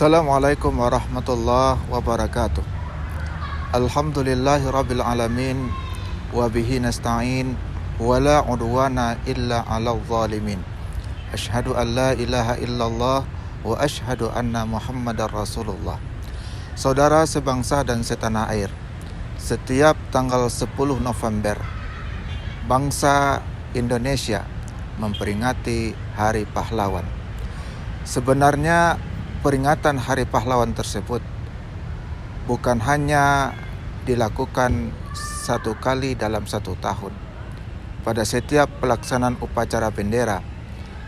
Assalamualaikum warahmatullahi wabarakatuh. Alhamdulillahi rabbil alamin, wabihi nasta'in, wala udwana illa ala zalimin. Ashhadu an la ilaha illallah wa ashhadu anna muhammadar rasulullah. Saudara sebangsa dan setanah air, setiap tanggal 10 November bangsa Indonesia memperingati Hari Pahlawan. Sebenarnya peringatan Hari Pahlawan tersebut bukan hanya dilakukan satu kali dalam satu tahun. Pada setiap pelaksanaan upacara bendera,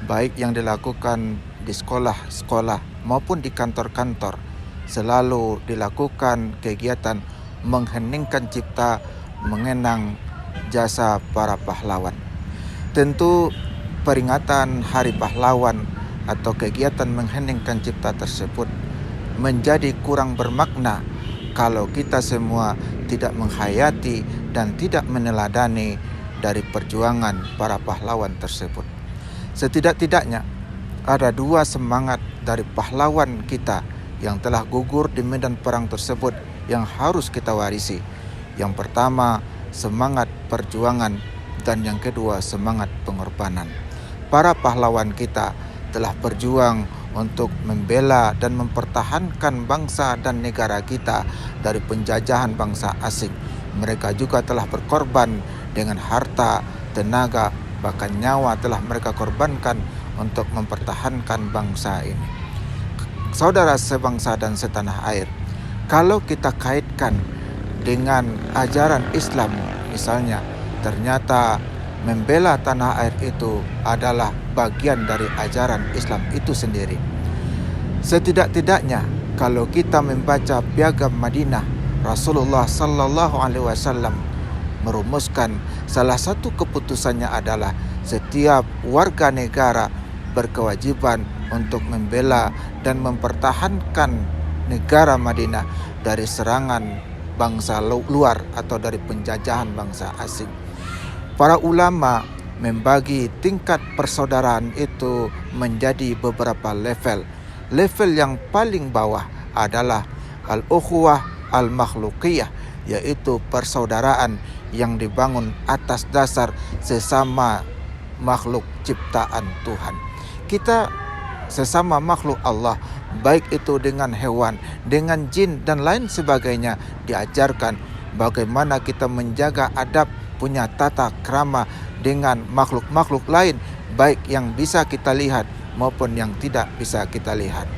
baik yang dilakukan di sekolah-sekolah maupun di kantor-kantor, selalu dilakukan kegiatan mengheningkan cipta, mengenang jasa para pahlawan. Tentu peringatan Hari Pahlawan atau kegiatan mengheningkan cipta tersebut menjadi kurang bermakna kalau kita semua tidak menghayati dan tidak meneladani dari perjuangan para pahlawan tersebut. Setidak-tidaknya ada dua semangat dari pahlawan kita yang telah gugur di medan perang tersebut yang harus kita warisi. Yang pertama, semangat perjuangan, dan yang kedua, semangat pengorbanan. Para pahlawan kita telah berjuang untuk membela dan mempertahankan bangsa dan negara kita dari penjajahan bangsa asing. Mereka juga telah berkorban dengan harta, tenaga, bahkan nyawa telah mereka korbankan untuk mempertahankan bangsa ini. Saudara sebangsa dan setanah air, kalau kita kaitkan dengan ajaran Islam misalnya, ternyata membela tanah air itu adalah bagian dari ajaran Islam itu sendiri. Setidak-tidaknya kalau kita membaca Piagam Madinah, Rasulullah sallallahu alaihi wasallam merumuskan salah satu keputusannya adalah setiap warga negara berkewajiban untuk membela dan mempertahankan negara Madinah dari serangan bangsa luar atau dari penjajahan bangsa asing. Para ulama membagi tingkat persaudaraan itu menjadi beberapa level. Level yang paling bawah adalah al-ukhuwah al-makhluqiyah, yaitu persaudaraan yang dibangun atas dasar sesama makhluk ciptaan Tuhan. Kita sesama makhluk Allah, baik itu dengan hewan, dengan jin dan lain sebagainya, diajarkan bagaimana kita menjaga adab, punya tata krama dengan makhluk-makhluk lain, baik yang bisa kita lihat maupun yang tidak bisa kita lihat.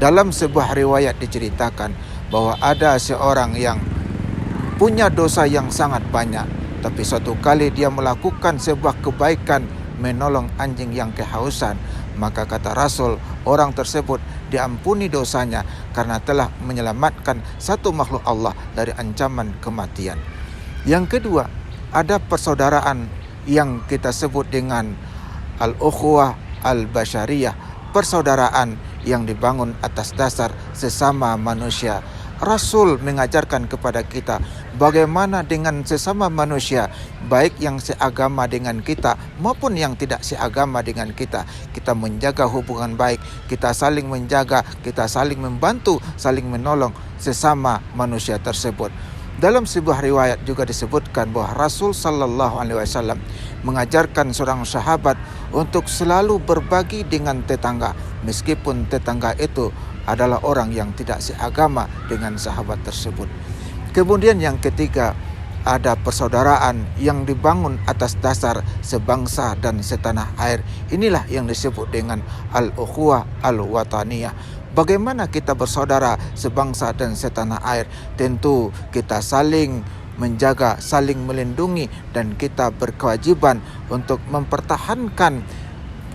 Dalam sebuah riwayat diceritakan bahwa ada seorang yang punya dosa yang sangat banyak, tapi suatu kali dia melakukan sebuah kebaikan, menolong anjing yang kehausan. Maka kata Rasul, orang tersebut diampuni dosanya karena telah menyelamatkan satu makhluk Allah dari ancaman kematian. Yang kedua, ada persaudaraan yang kita sebut dengan al-ukhuwah al-basyariyah, persaudaraan yang dibangun atas dasar sesama manusia. Rasul mengajarkan kepada kita bagaimana dengan sesama manusia, baik yang seagama dengan kita maupun yang tidak seagama dengan kita. Kita menjaga hubungan baik, kita saling menjaga, kita saling membantu, saling menolong sesama manusia tersebut. Dalam sebuah riwayat juga disebutkan bahwa Rasul sallallahu alaihi wasallam mengajarkan seorang sahabat untuk selalu berbagi dengan tetangga, meskipun tetangga itu adalah orang yang tidak seagama dengan sahabat tersebut. Kemudian yang ketiga, ada persaudaraan yang dibangun atas dasar sebangsa dan setanah air. Inilah yang disebut dengan al-ukhuwah al-wataniyah. Bagaimana kita bersaudara sebangsa dan setanah air? Tentu kita saling menjaga, saling melindungi, dan kita berkewajiban untuk mempertahankan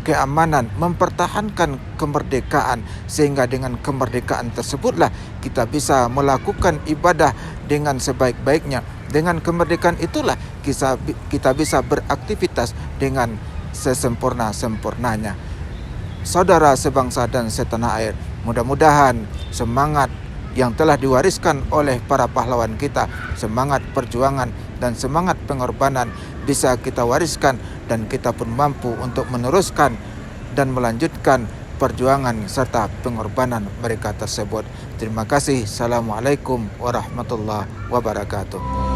keamanan, mempertahankan kemerdekaan, sehingga dengan kemerdekaan tersebutlah kita bisa melakukan ibadah dengan sebaik-baiknya. Dengan kemerdekaan itulah kita bisa beraktivitas dengan sesempurna-sempurnanya. Saudara sebangsa dan setanah air, mudah-mudahan semangat yang telah diwariskan oleh para pahlawan kita, semangat perjuangan dan semangat pengorbanan bisa kita wariskan, dan kita pun mampu untuk meneruskan dan melanjutkan perjuangan serta pengorbanan mereka tersebut. Terima kasih. Assalamualaikum warahmatullahi wabarakatuh.